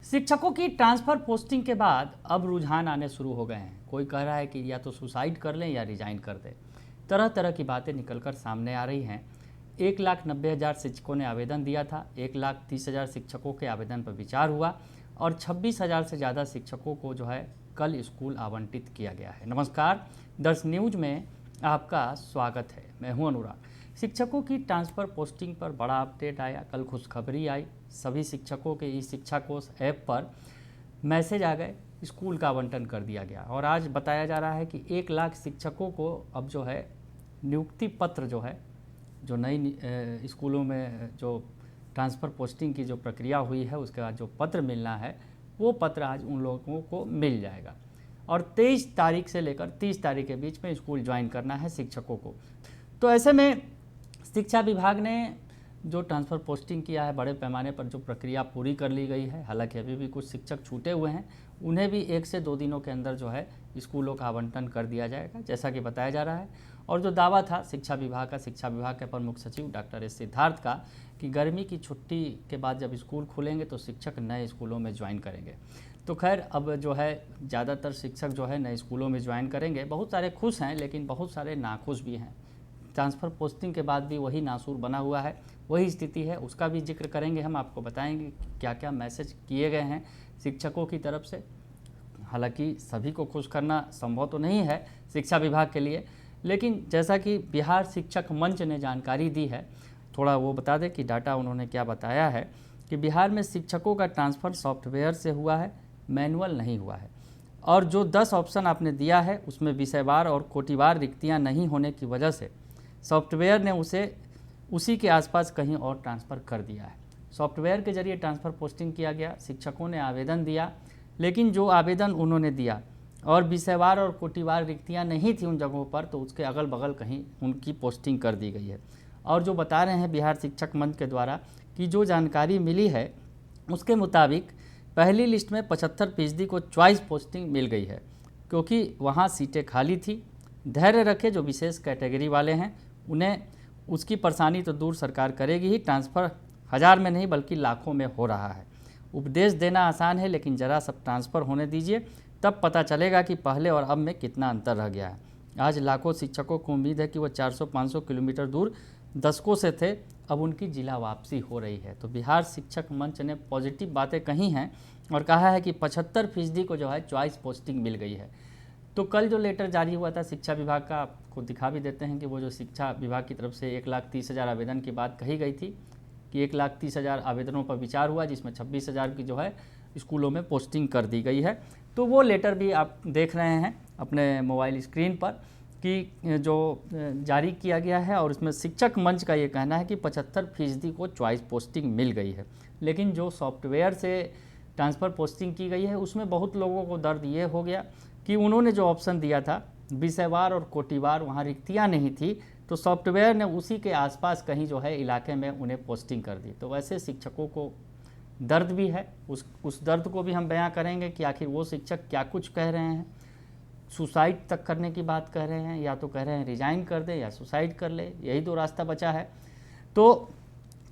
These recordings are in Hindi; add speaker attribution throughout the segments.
Speaker 1: शिक्षकों की ट्रांसफ़र पोस्टिंग के बाद अब रुझान आने शुरू हो गए हैं। कोई कह रहा है कि या तो सुसाइड कर लें या रिजाइन कर दें। तरह तरह की बातें निकलकर सामने आ रही हैं। 1,90,000 शिक्षकों ने आवेदन दिया था। 1,30,000 शिक्षकों के आवेदन पर विचार हुआ और 26,000 से ज़्यादा शिक्षकों को जो है कल स्कूल आवंटित किया गया है। नमस्कार, दर्श न्यूज में आपका स्वागत है। मैं हूं अनुराग। शिक्षकों की ट्रांसफ़र पोस्टिंग पर बड़ा अपडेट आया। कल खुशखबरी आई। सभी शिक्षकों के ई शिक्षा कोष ऐप पर मैसेज आ गए, स्कूल का आवंटन कर दिया गया और आज बताया जा रहा है कि 1 लाख शिक्षकों को अब जो है नियुक्ति पत्र जो है, जो नई स्कूलों में जो ट्रांसफ़र पोस्टिंग की जो प्रक्रिया हुई है उसके बाद जो पत्र मिलना है वो पत्र आज उन लोगों को मिल जाएगा और 23 तारीख से लेकर 30 तारीख के बीच में स्कूल ज्वाइन करना है शिक्षकों को। तो ऐसे में शिक्षा विभाग ने जो ट्रांसफ़र पोस्टिंग किया है, बड़े पैमाने पर जो प्रक्रिया पूरी कर ली गई है। हालांकि अभी भी कुछ शिक्षक छूटे हुए हैं, उन्हें भी 1 से 2 दिनों के अंदर जो है स्कूलों का आवंटन कर दिया जाएगा, जैसा कि बताया जा रहा है। और जो दावा था शिक्षा विभाग के प्रमुख सचिव डॉक्टर एस सिद्धार्थ का कि गर्मी की छुट्टी के बाद जब स्कूल खुलेंगे तो शिक्षक नए स्कूलों में ज्वाइन करेंगे। तो खैर अब जो है ज़्यादातर शिक्षक जो है नए स्कूलों में ज्वाइन करेंगे। बहुत सारे खुश हैं लेकिन बहुत सारे नाखुश भी हैं। ट्रांसफ़र पोस्टिंग के बाद भी वही नासूर बना हुआ है, वही स्थिति है। उसका भी जिक्र करेंगे, हम आपको बताएंगे क्या क्या मैसेज किए गए हैं शिक्षकों की तरफ से। हालांकि सभी को खुश करना संभव तो नहीं है शिक्षा विभाग के लिए, लेकिन जैसा कि बिहार शिक्षक मंच ने जानकारी दी है, थोड़ा वो बता दें कि डाटा उन्होंने क्या बताया है कि बिहार में शिक्षकों का ट्रांसफ़र सॉफ्टवेयर से हुआ है, मैनुअल नहीं हुआ है। और जो 10 ऑप्शन आपने दिया है उसमें विषयवार और कोटिवार रिक्तियाँ नहीं होने की वजह से सॉफ्टवेयर ने उसे उसी के आसपास कहीं और ट्रांसफ़र कर दिया है। सॉफ्टवेयर के जरिए ट्रांसफ़र पोस्टिंग किया गया। शिक्षकों ने आवेदन दिया, लेकिन जो आवेदन उन्होंने दिया और विषयवार और कोटिवार रिक्तियाँ नहीं थी उन जगहों पर, तो उसके अगल बगल कहीं उनकी पोस्टिंग कर दी गई है। और जो बता रहे हैं बिहार शिक्षक मंच के द्वारा कि जो जानकारी मिली है उसके मुताबिक पहली लिस्ट में 75% को चॉइस पोस्टिंग मिल गई है, क्योंकि वहाँ सीटें खाली थी। धैर्य रखे, जो विशेष कैटेगरी वाले हैं उन्हें उसकी परेशानी तो दूर सरकार करेगी ही। ट्रांसफ़र हज़ार में नहीं बल्कि लाखों में हो रहा है। उपदेश देना आसान है, लेकिन ज़रा सब ट्रांसफ़र होने दीजिए, तब पता चलेगा कि पहले और अब में कितना अंतर रह गया है। आज लाखों शिक्षकों को उम्मीद है कि वो 400-500 किलोमीटर दूर दशकों से थे, अब उनकी जिला वापसी हो रही है। तो बिहार शिक्षक मंच ने पॉजिटिव बातें कही हैं और कहा है कि 75% को जो है चॉइस पोस्टिंग मिल गई है। तो कल जो लेटर जारी हुआ था शिक्षा विभाग का, आपको दिखा भी देते हैं कि वो जो शिक्षा विभाग की तरफ से 1,30,000 आवेदन की बात कही गई थी कि 1,30,000 आवेदनों पर विचार हुआ, जिसमें 26,000 की जो है स्कूलों में पोस्टिंग कर दी गई है। तो वो लेटर भी आप देख रहे हैं अपने मोबाइल स्क्रीन पर कि जो जारी किया गया है, और उसमें शिक्षक मंच का ये कहना है कि 75% को चॉइस पोस्टिंग मिल गई है। लेकिन जो सॉफ्टवेयर से ट्रांसफ़र पोस्टिंग की गई है उसमें बहुत लोगों को दर्द ये हो गया कि उन्होंने जो ऑप्शन दिया था विषयवार और कोटिवार, वहाँ रिक्तियाँ नहीं थी, तो सॉफ्टवेयर ने उसी के आसपास कहीं जो है इलाके में उन्हें पोस्टिंग कर दी। तो वैसे शिक्षकों को दर्द भी है, उस दर्द को भी हम बयां करेंगे कि आखिर वो शिक्षक क्या कुछ कह रहे हैं। सुसाइड तक करने की बात कह रहे हैं, या तो कह रहे हैं रिजाइन कर दे या सुसाइड कर ले, यही दो रास्ता बचा है। तो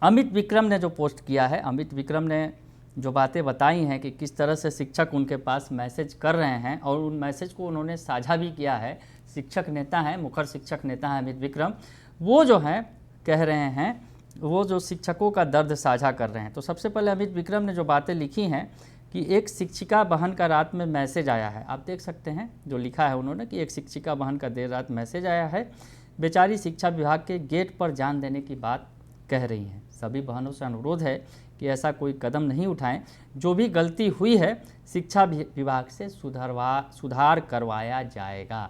Speaker 1: अमित विक्रम ने जो पोस्ट किया है, अमित विक्रम ने जो बातें बताई हैं कि किस तरह से शिक्षक उनके पास मैसेज कर रहे हैं, और उन मैसेज को उन्होंने साझा भी किया है। शिक्षक नेता हैं, मुखर शिक्षक नेता हैं अमित विक्रम, वो जो हैं कह रहे हैं, वो जो शिक्षकों का दर्द साझा कर रहे हैं। तो सबसे पहले अमित विक्रम ने जो बातें लिखी हैं कि एक शिक्षिका बहन का रात में मैसेज आया है। आप देख सकते हैं जो लिखा है उन्होंने कि एक शिक्षिका बहन का देर रात मैसेज आया है। बेचारी शिक्षा विभाग के गेट पर जान देने की बात कह रही हैं। सभी बहनों से अनुरोध है कि ऐसा कोई कदम नहीं उठाएं। जो भी गलती हुई है शिक्षा विभाग से सुधार करवाया जाएगा।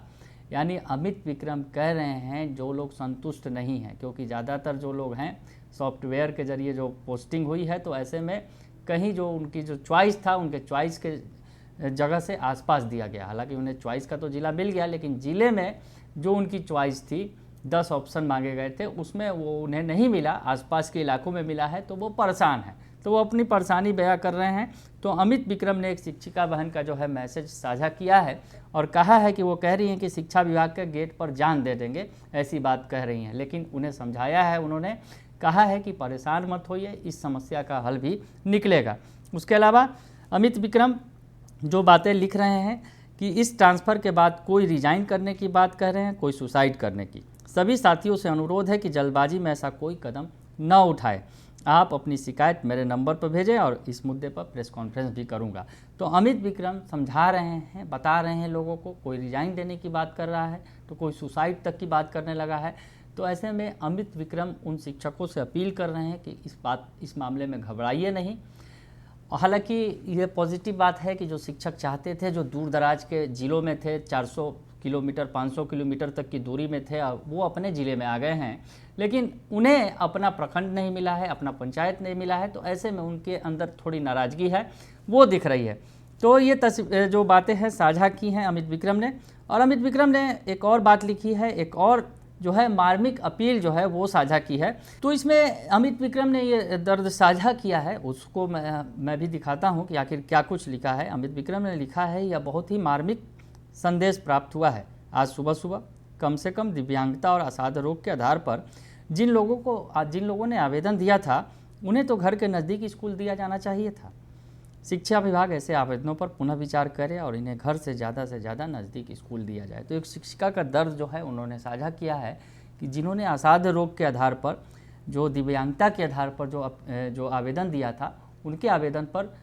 Speaker 1: यानी अमित विक्रम कह रहे हैं जो लोग संतुष्ट नहीं हैं, क्योंकि ज़्यादातर जो लोग हैं सॉफ्टवेयर के ज़रिए जो पोस्टिंग हुई है, तो ऐसे में कहीं जो उनकी जो चॉइस था उनके चॉइस के जगह से आसपास दिया गया। हालांकि उन्हें चॉइस का तो ज़िला मिल गया, लेकिन ज़िले में जो उनकी चॉइस थी 10 ऑप्शन मांगे गए थे उसमें वो उन्हें नहीं मिला, आसपास के इलाकों में मिला है, तो वो परेशान है। तो वो अपनी परेशानी बयां कर रहे हैं। तो अमित विक्रम ने एक शिक्षिका बहन का जो है मैसेज साझा किया है और कहा है कि वो कह रही हैं कि शिक्षा विभाग के गेट पर जान दे देंगे, ऐसी बात कह रही हैं। लेकिन उन्हें समझाया है, उन्होंने कहा है कि परेशान मत होइए, इस समस्या का हल भी निकलेगा। उसके अलावा अमित विक्रम जो बातें लिख रहे हैं कि इस ट्रांसफ़र के बाद कोई रिजाइन करने की बात कह रहे हैं, कोई सुसाइड करने की। सभी साथियों से अनुरोध है कि जल्दबाजी में ऐसा कोई कदम न उठाए। आप अपनी शिकायत मेरे नंबर पर भेजें और इस मुद्दे पर प्रेस कॉन्फ्रेंस भी करूंगा। तो अमित विक्रम समझा रहे हैं, बता रहे हैं लोगों को, कोई रिजाइन देने की बात कर रहा है तो कोई सुसाइड तक की बात करने लगा है। तो ऐसे में अमित विक्रम उन शिक्षकों से अपील कर रहे हैं कि इस मामले में घबराइए नहीं। हालांकि ये पॉजिटिव बात है कि जो शिक्षक चाहते थे, जो दूर दराज के ज़िलों में थे, 400 किलोमीटर 500 किलोमीटर तक की दूरी में थे, वो अपने ज़िले में आ गए हैं, लेकिन उन्हें अपना प्रखंड नहीं मिला है, अपना पंचायत नहीं मिला है। तो ऐसे में उनके अंदर थोड़ी नाराज़गी है, वो दिख रही है। तो ये जो बातें हैं साझा की हैं अमित विक्रम ने। और अमित विक्रम ने एक और बात लिखी है, एक और जो है मार्मिक अपील जो है वो साझा की है। तो इसमें अमित विक्रम ने ये दर्द साझा किया है, उसको मैं भी दिखाता हूँ कि आखिर क्या कुछ लिखा है। अमित विक्रम ने लिखा है, यह बहुत ही मार्मिक संदेश प्राप्त हुआ है। आज सुबह सुबह कम से कम दिव्यांगता और असाध्य रोग के आधार पर जिन लोगों ने आवेदन दिया था, उन्हें तो घर के नज़दीक स्कूल दिया जाना चाहिए था। शिक्षा विभाग ऐसे आवेदनों पर पुनः विचार करे और इन्हें घर से ज़्यादा नज़दीक स्कूल दिया जाए। तो एक शिक्षिका का दर्द जो है उन्होंने साझा किया है कि जिन्होंने असाध्य रोग के आधार पर, जो दिव्यांगता के आधार पर जो आवेदन दिया था, उनके आवेदन पर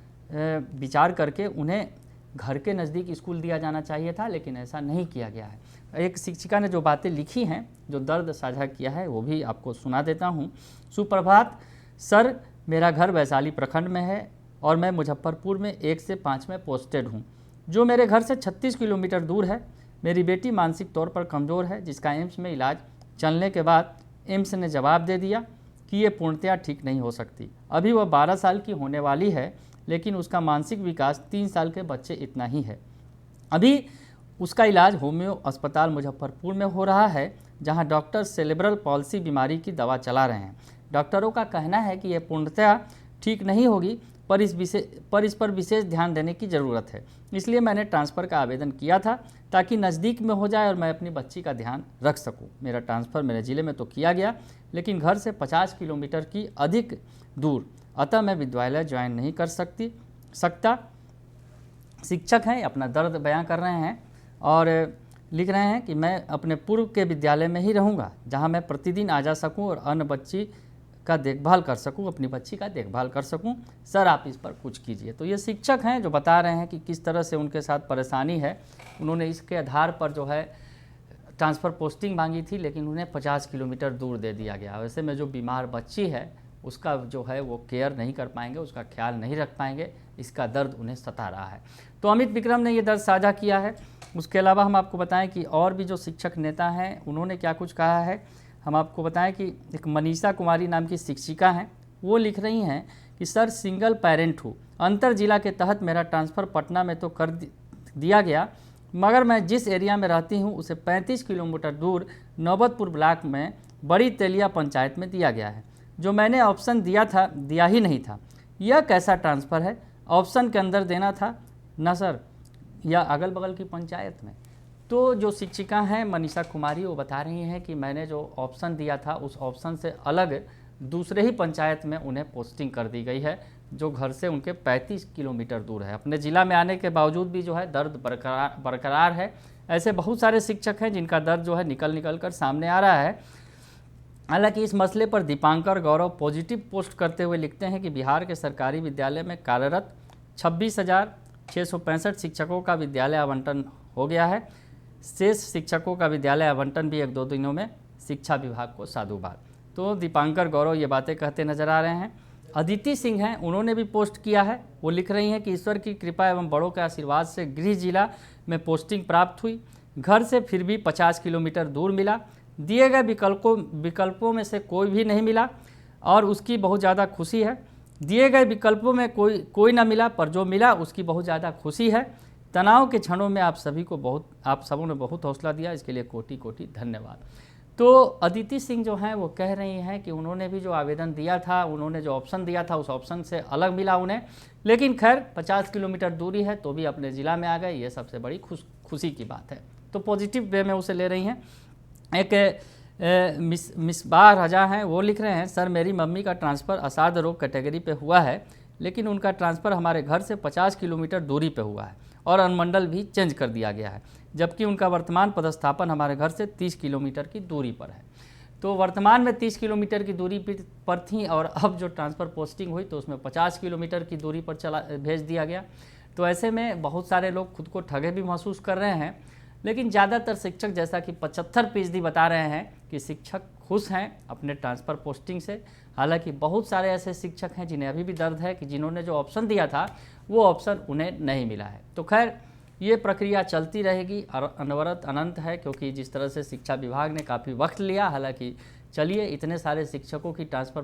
Speaker 1: विचार करके उन्हें घर के नज़दीक स्कूल दिया जाना चाहिए था, लेकिन ऐसा नहीं किया गया है। एक शिक्षिका ने जो बातें लिखी हैं, जो दर्द साझा किया है, वो भी आपको सुना देता हूँ। सुप्रभात सर, मेरा घर वैशाली प्रखंड में है और मैं मुजफ्फरपुर में 1 से 5 में पोस्टेड हूँ, जो मेरे घर से 36 किलोमीटर दूर है। मेरी बेटी मानसिक तौर पर कमज़ोर है, जिसका एम्स में इलाज चलने के बाद एम्स ने जवाब दे दिया कि ये पूर्णतया ठीक नहीं हो सकती। अभी वह 12 साल की होने वाली है, लेकिन उसका मानसिक विकास 3 साल के बच्चे इतना ही है। अभी उसका इलाज होम्यो अस्पताल मुजफ्फरपुर में हो रहा है, जहाँ डॉक्टर सेरेब्रल पॉल्सी बीमारी की दवा चला रहे हैं। डॉक्टरों का कहना है कि यह पूर्णतया ठीक नहीं होगी, पर इस पर विशेष ध्यान देने की ज़रूरत है। इसलिए मैंने ट्रांसफ़र का आवेदन किया था, ताकि नज़दीक में हो जाए और मैं अपनी बच्ची का ध्यान रख सकूं। मेरा ट्रांसफ़र मेरे ज़िले में तो किया गया, लेकिन घर से 50 किलोमीटर की अधिक दूर, अतः मैं विद्यालय ज्वाइन नहीं कर सकता। शिक्षक हैं, अपना दर्द बयां कर रहे हैं और लिख रहे हैं कि मैं अपने पूर्व के विद्यालय में ही रहूँगा, जहाँ मैं प्रतिदिन आ जा सकूँ और अन्य बच्ची का देखभाल कर सकूं, अपनी बच्ची का देखभाल कर सकूं। सर आप इस पर कुछ कीजिए। तो ये शिक्षक हैं जो बता रहे हैं कि किस तरह से उनके साथ परेशानी है। उन्होंने इसके आधार पर जो है ट्रांसफ़र पोस्टिंग मांगी थी, लेकिन उन्हें 50 किलोमीटर दूर दे दिया गया। वैसे में जो बीमार बच्ची है उसका जो है वो केयर नहीं कर पाएंगे, उसका ख्याल नहीं रख पाएंगे, इसका दर्द उन्हें सता रहा है। तो अमित विक्रम ने ये दर्द साझा किया है। उसके अलावा हम आपको बताएं कि और भी जो शिक्षक नेता हैं उन्होंने क्या कुछ कहा है। हम आपको बताएं कि एक मनीषा कुमारी नाम की शिक्षिका हैं, वो लिख रही हैं कि सर सिंगल पेरेंट हूँ, अंतर जिला के तहत मेरा ट्रांसफ़र पटना में तो कर दिया गया, मगर मैं जिस एरिया में रहती हूँ उसे 35 किलोमीटर दूर नौबतपुर ब्लॉक में बड़ी तेलिया पंचायत में दिया गया है। जो मैंने ऑप्शन दिया ही नहीं था। यह कैसा ट्रांसफ़र है? ऑप्शन के अंदर देना था ना सर, या अगल बगल की पंचायत में। तो जो शिक्षिका हैं मनीषा कुमारी, वो बता रही हैं कि मैंने जो ऑप्शन दिया था उस ऑप्शन से अलग दूसरे ही पंचायत में उन्हें पोस्टिंग कर दी गई है, जो घर से उनके 35 किलोमीटर दूर है। अपने ज़िला में आने के बावजूद भी जो है दर्द बरकरार है। ऐसे बहुत सारे शिक्षक हैं जिनका दर्द जो है निकल कर सामने आ रहा है। हालांकि इस मसले पर दीपांकर गौरव पॉजिटिव पोस्ट करते हुए लिखते हैं कि बिहार के सरकारी विद्यालय में कार्यरत 26,665 शिक्षकों का विद्यालय आवंटन हो गया है। शेष शिक्षकों का विद्यालय आवंटन भी 1-2 दिनों में शिक्षा विभाग को साधुवाद। तो दीपांकर गौरव ये बातें कहते नजर आ रहे हैं। अदिति सिंह हैं, उन्होंने भी पोस्ट किया है। वो लिख रही हैं कि ईश्वर की कृपा एवं बड़ों के आशीर्वाद से गृह जिला में पोस्टिंग प्राप्त हुई। घर से फिर भी 50 किलोमीटर दूर मिला। दिए गए विकल्पों में से कोई भी नहीं मिला और उसकी बहुत ज़्यादा खुशी है। दिए गए विकल्पों में कोई ना मिला, पर जो मिला उसकी बहुत ज़्यादा खुशी है। तनाव के क्षणों में आप सबों ने बहुत हौसला दिया, इसके लिए कोटि कोटि धन्यवाद। तो अदिति सिंह जो हैं वो कह रही हैं कि उन्होंने भी जो आवेदन दिया था, उन्होंने जो ऑप्शन दिया था उस ऑप्शन से अलग मिला उन्हें, लेकिन खैर 50 किलोमीटर दूरी है तो भी अपने ज़िला में आ गए, ये सबसे बड़ी खुशी की बात है। तो पॉजिटिव वे में उसे ले रही हैं। एक मिसबाह रजा हैं, वो लिख रहे हैं सर मेरी मम्मी का ट्रांसफ़र असाध्य रोग कैटेगरी पे हुआ है, लेकिन उनका ट्रांसफ़र हमारे घर से 50 किलोमीटर दूरी पे हुआ है और अनुमंडल भी चेंज कर दिया गया है, जबकि उनका वर्तमान पदस्थापन हमारे घर से 30 किलोमीटर की दूरी पर है। तो वर्तमान में 30 किलोमीटर की दूरी पर थी और अब जो ट्रांसफ़र पोस्टिंग हुई तो उसमें 50 किलोमीटर की दूरी पर भेज दिया गया। तो ऐसे में बहुत सारे लोग खुद को ठगे भी महसूस कर रहे हैं, लेकिन ज़्यादातर शिक्षक जैसा कि 75% बता रहे हैं कि शिक्षक खुश हैं अपने ट्रांसफ़र पोस्टिंग से। हालांकि बहुत सारे ऐसे शिक्षक हैं जिन्हें अभी भी दर्द है कि जिन्होंने जो ऑप्शन दिया था वो ऑप्शन उन्हें नहीं मिला है। तो खैर ये प्रक्रिया चलती रहेगी और अनवरत अनंत है, क्योंकि जिस तरह से शिक्षा विभाग ने काफ़ी वक्त लिया। हालांकि चलिए, इतने सारे शिक्षकों की ट्रांसफ़र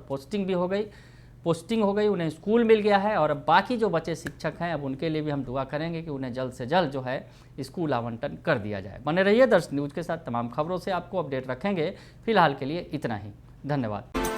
Speaker 1: पोस्टिंग हो गई, उन्हें स्कूल मिल गया है और अब बाकी जो बचे शिक्षक हैं अब उनके लिए भी हम दुआ करेंगे कि उन्हें जल्द से जल्द जो है स्कूल आवंटन कर दिया जाए। बने रहिए दर्श न्यूज़ के साथ, तमाम खबरों से आपको अपडेट रखेंगे। फिलहाल के लिए इतना ही, धन्यवाद।